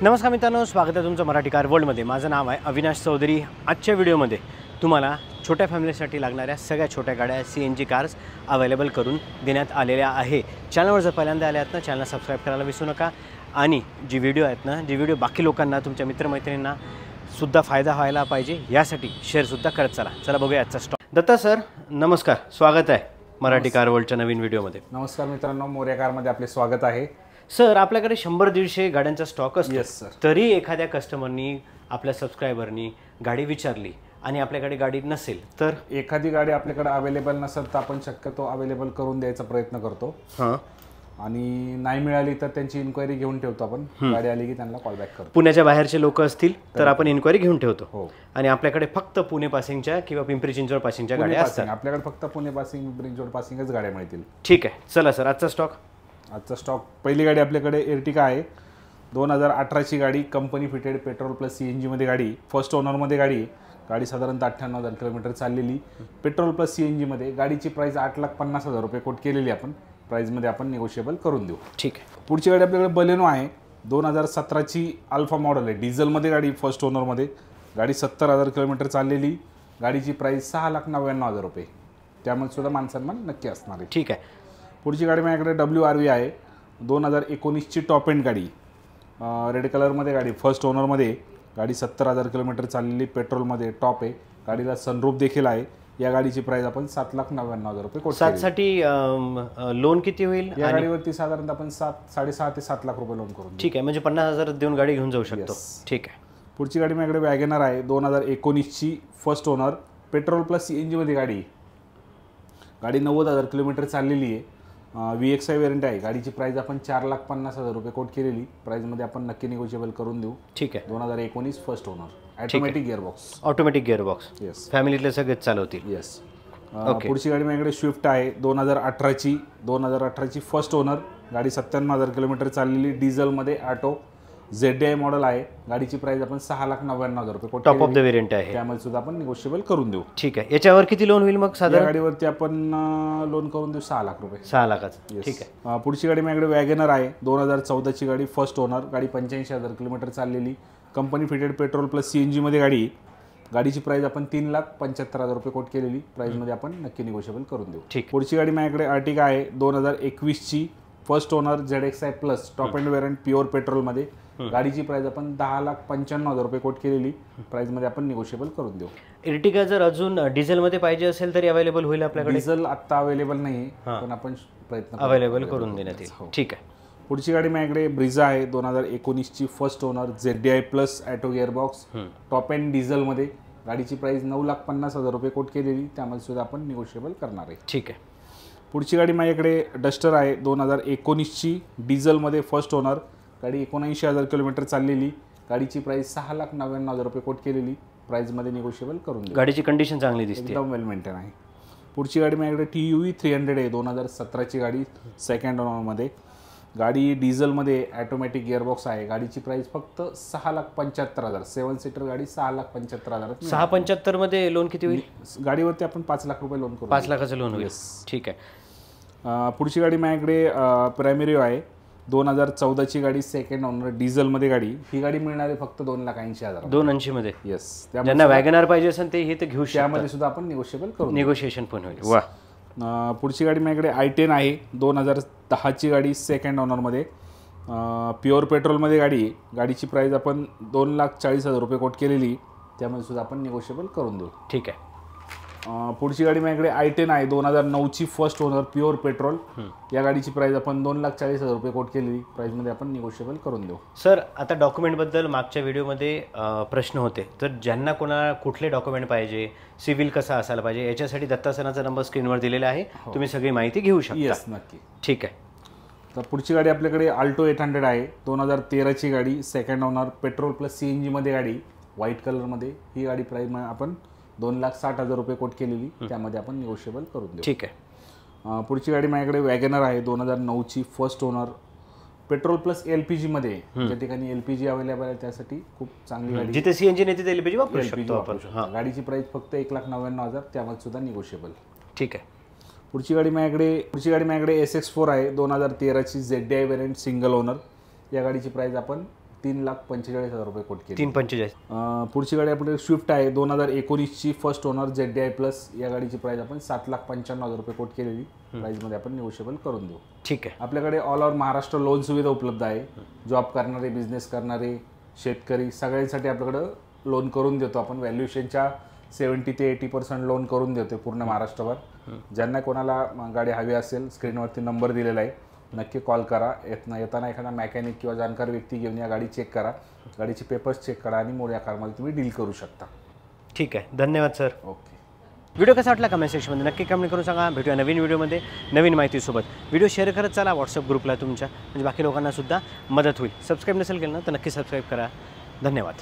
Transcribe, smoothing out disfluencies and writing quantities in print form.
नमस्कार मित्रांनो, स्वागत आहे तुमचं मराठी कार वर्ल्डमध्ये। माझं नाव आहे अविनाश चौधरी। आजच्या व्हिडिओमध्ये तुम्हाला छोट्या फॅमिलीसाठी लागणाऱ्या सगळ्या छोट्या गाड्या CNG कार्स अवेलेबल करून देण्यात आलेल्या आहे। चॅनलवर जर पहिल्यांदा आले आहात ना, चॅनल सबस्क्राईब करायला विसरू नका। आणि जी व्हिडिओ आहेत ना, जी व्हिडिओ बाकी लोकांना, तुमच्या मित्रमैत्रिणींना सुद्धा फायदा व्हायला पाहिजे, यासाठी शेअरसुद्धा करत चला। चला बघूया आजचा स्टॉक। दत्ता सर नमस्कार, स्वागत आहे मराठी कार वर्ल्डच्या नवीन व्हिडिओमध्ये। नमस्कार मित्रांनो, मोर्या कारमध्ये आपले स्वागत आहे। सर, आपल्याकडे 100-150 गाड्यांचा स्टॉक असतो। Yes sir. तरी एखाद्या कस्टमरनी, आपल्या सबस्क्रायबरनी गाडी विचारली आणि आपल्याकडे गाडी नसेल तर, एखादी गाडी आपल्याकडे अवेलेबल नसेल तर आपण शक्यतो अवेलेबल करून द्यायचा प्रयत्न करतो। हां, आणि नाही मिळाली तर त्यांची इन्क्वायरी घेऊन ठेवतो आपण। गाडी आली की त्यांना कॉल बॅक करतो। पुण्याच्या बाहेरचे लोक असतील तर आपण इन्क्वायरी घेऊन ठेवतो। हो। आणि आपल्याकडे फक्त पुणे पासिंगच्या किंवा पिंपरी चिंचवड पासिंगच्या गाड्या असतात। आपल्याकडे फक्त पुणे पासिंग, पिंपरी चिंचवड पासिंगच गाड्या मिळतील। ठीक आहे, चला सर आजचा स्टॉक। आजचा स्टॉक, पहिली गाडी आपल्याकडे एर्टिगा आहे। 2018ची गाडी, company fitted, petrol plus CNG मध्ये गाडी, फर्स्ट ओनरमध्ये गाडी। गाडी साधारणतः 98,000 किलोमीटर चाललेली, पेट्रोल प्लस CNG मध्ये। गाडीची प्राइस 8,50,000 रुपये कोट केलेली आपण। प्राइसमध्ये आपण निगोशिएबल करून देऊ। ठीक आहे। पुढची गाडी आपल्याकडे बलेनो आहे। 2017ची अल्फा मॉडेल आहे, डिझेलमध्ये गाडी, फर्स्ट ओनरमध्ये गाडी। 70,000 किलोमीटर चाललेली, गाडीची प्राइस 6,99,000 रुपये। त्यामध्ये सुद्धा मानसन्मान नक्की असणार आहे। ठीक आहे। पुढची गाडी माझ्याकडे WRV आहे। 2019ची टॉप एंड गाडी, रेड कलरमध्ये गाडी, फर्स्ट ओनरमध्ये गाडी। 70,000 किलोमीटर चाललेली, पेट्रोलमध्ये, टॉप आहे। गाडीला सनरूफ देखील आहे। या गाडीची प्राइस आपण 7,99,000 रुपये कोट केली। 7साठी लोन किती होईल? या गाडीवरती साधारणतः आपण 6.5 ते 7 लाख रुपये लोन करून। ठीक आहे, म्हणजे 50,000 देऊन गाडी घेऊन जाऊ शकतो। ठीक आहे। पुढची गाडी माझ्याकडे वॅगनर आहे। 2019ची first owner, petrol plus CNG मध्ये गाडी। गाडी 90,000 किलोमीटर चाललेली आहे। VXI वेरियंट आहे। गाडीची प्राइस आपण 4,50,000 रुपये कोट केलेली। प्राइसमध्ये आपण नक्की निगोशिएबल करून देऊ। ठीक आहे। 2019 first owner, automatic gearbox. Automatic gearbox, yes. फॅमिलीतले सगळेच चालवतील। येस। पुढची गाडी माझ्याकडे स्विफ्ट आहे। 2018ची फर्स्ट ओनर, गाडी 97,000 किलोमीटर चाललेली, डिझेलमध्ये, ऑटो, ZDI मॉडेल आहे। गाडीची प्राइस आपण 6,99,000 रुपये quote, top of the variant आहे। त्यामध्ये सुद्धा आपण निगोशिएबल करून देऊ। ठीक आहे। याच्यावर किती लोन होईल मग साधारण? गाडीवरती आपण लोन करून देऊ 6 लाख रुपये। 6 लाखाचं। ठीक आहे। पुढची गाडी माझ्याकडे वॅगनर आहे। 2014ची गाडी, फर्स्ट ओनर, गाडी 85,000 किलोमीटर चाललेली, company fitted, petrol plus CNG मध्ये गाडी। गाडीची प्राइस आपण 3,75,000 रुपये कोट केलेली। प्राइसमध्ये आपण नक्की निगोशिएबल करून देऊ। ठीक। पुढची गाडी माझ्याकडे अर्टिगा आहे। 2021ची first owner, ZXI plus, top end variant, pure पेट्रोलमध्ये। गाडीची प्राइस आपण 10,95,000 रुपये कोट केलेली। प्राइसमध्ये आपण निगोशिएबल करून देऊ। एर्टिगा जर अजून डिझेलमध्ये पाहिजे असेल तरी अवेलेबल होईल आपल्याकडे? डिझेल आत्ता अवेलेबल नाही, पण आपण प्रयत्न अवेलेबल करून देण्यात येईल। ठीक आहे। पुढची गाडी माझ्याकडे ब्रिझा आहे। 2019ची first owner, ZDI plus, auto gearbox, top end डिझेलमध्ये। गाडीची प्राइस 9,50,000 रुपये कोट केलेली। त्यामध्ये सुद्धा आपण निगोशिएबल करणार आहे। ठीक आहे। पुढची गाडी माझ्याकडे डस्टर आहे। 2019ची डिझेलमध्ये, फर्स्ट ओनर, गाडी 79,000 किलोमीटर चाललेली, गाडीची प्राइस 6,99,000 रुपये कोट केलेली। प्राइसमध्ये निगोशिएबल करून देऊ। गाडीची कंडिशन चांगली दिसते, एकदम वेल मेंटेन आहे। पुढची गाडी माझ्याकडे TUV 300 आहे। 2017ची गाडी, सेकंड ओनरमध्ये गाडी, डिझेलमध्ये, ऑटोमॅटिक गिअरबॉक्स आहे। गाडीची प्राइस फक्त 6,75,000, 7 सीटर गाडी, 6,75,000। 6,75 मध्ये लोन किती होईल? गाडीवरती आपण 5 लाख रुपये लोन करू। 5 लाखाचं लोन होईल। ठीक आहे। पुढची गाडी माझ्याकडे प्रायमेरिओ आहे। 2014ची गाडी, सेकंड ओनर, डिझेलमध्ये गाडी। ही गाडी मिळणार आहे फक्त 2,80,000। 280 मध्ये? येस। ज्यांना वॅगनर पाहिजे असेल ते हे तर घेऊ शकतात। त्यामध्ये सुद्धा आपण निगोशिएबल करू, निगोशिएशन पण होईल। वा। पुढची गाडी माझ्याकडे I10 आहे। 2010ची गाडी, सेकंड ओनरमध्ये, प्युअर पेट्रोलमध्ये गाडी। गाडीची प्राइस आपण 2,40,000 रुपये कोट केलेली। त्यामध्ये सुद्धा आपण निगोशिएबल करून देऊ। ठीक आहे। पुढची गाडी माझ्याकडे I10 आहे। 2009ची फर्स्ट ओनर, प्युअर पेट्रोल। या गाडीची प्राइस आपण 2,40,000 रुपये कोट केलेली। प्राइसमध्ये आपण निगोशिएबल करून देऊ। सर, आता डॉक्युमेंटबद्दल मागच्या व्हिडिओमध्ये प्रश्न होते, तर ज्यांना कोणा कुठले डॉक्युमेंट पाहिजे, सिव्हिल कसा असायला पाहिजे, याच्यासाठी दत्ता सरांचा नंबर स्क्रीनवर दिलेला आहे। तुम्ही सगळी माहिती घेऊ शकता। येस, नक्की। ठीक आहे। तर पुढची गाडी आपल्याकडे अल्टो 800 आहे। 2013ची गाडी, second owner, petrol plus CNG मध्ये गाडी, व्हाईट कलरमध्ये। ही गाडी प्राइस आपण 2,60,000 रुपये कोट केलेली। त्यामध्ये आपण निगोशिएबल करून देऊ। ठीक आहे। पुढची गाडी माझ्याकडे वॅगनर आहे। 2009ची first owner, petrol plus LPG मध्ये। ज्या ठिकाणी LPG अवेलेबल आहे त्यासाठी खूप चांगली गाडी। जिथे CNG नाही तिथे LPG वापरू शकतो आपण। गाडीची प्राइस फक्त 1,99,000, त्यामध्ये सुद्धा निगोशिएबल। ठीक आहे। पुढची गाडी माझ्याकडे SX4 आहे। 2013ची ZDI वेरियंट, सिंगल ओनर। या गाडीची प्राइस आपण 3,45,000 रुपये कोट केली. 345. पुढची गाडी आपल्याकडे स्विफ्ट आहे 2019ची फर्स्ट ओनर ZDI प्लस. या गाडीची प्राइस आपण 7,95,000 रुपये कोट केलेली. प्राइसमध्ये आपण निगोशिएबल करून देऊ. ठीक आहे. आपल्याकडे ऑल ओव्हर महाराष्ट्र लोन सुविधा उपलब्ध आहे. जॉब करणारे, बिझनेस करणारे, शेतकरी सगळ्यांसाठी आपल्याकडं लोन करून देतो आपण. व्हॅल्युएशनच्या 70 ते 80% लोन करून देतो पूर्ण महाराष्ट्रभर. ज्यांना कोणाला गाडी हवी असेल स्क्रीनवरती नंबर दिलेला आहे, नक्की कॉल करा. येताना एखादा मेकॅनिक किंवा जाणकार व्यक्ती घेऊन या गाडी चेक करा, गाडीचे पेपर्स चेक करा आणि मोड या कारमध्ये तुम्ही डील करू शकता. ठीक आहे, धन्यवाद सर. ओके. व्हिडिओ कसा वाटला कमेंट सेक्शनमध्ये नक्की कमेंट करून सांगा. भेटूया नवीन व्हिडिओमध्ये नवीन माहितीसोबत. व्हिडिओ शेअर करत चला व्हॉट्सअप ग्रुपला तुमच्या, म्हणजे बाकी लोकांना सुद्धा मदत होईल. सबस्क्राईब नसेल केलं ना तर नक्की सबस्क्राईब करा. धन्यवाद.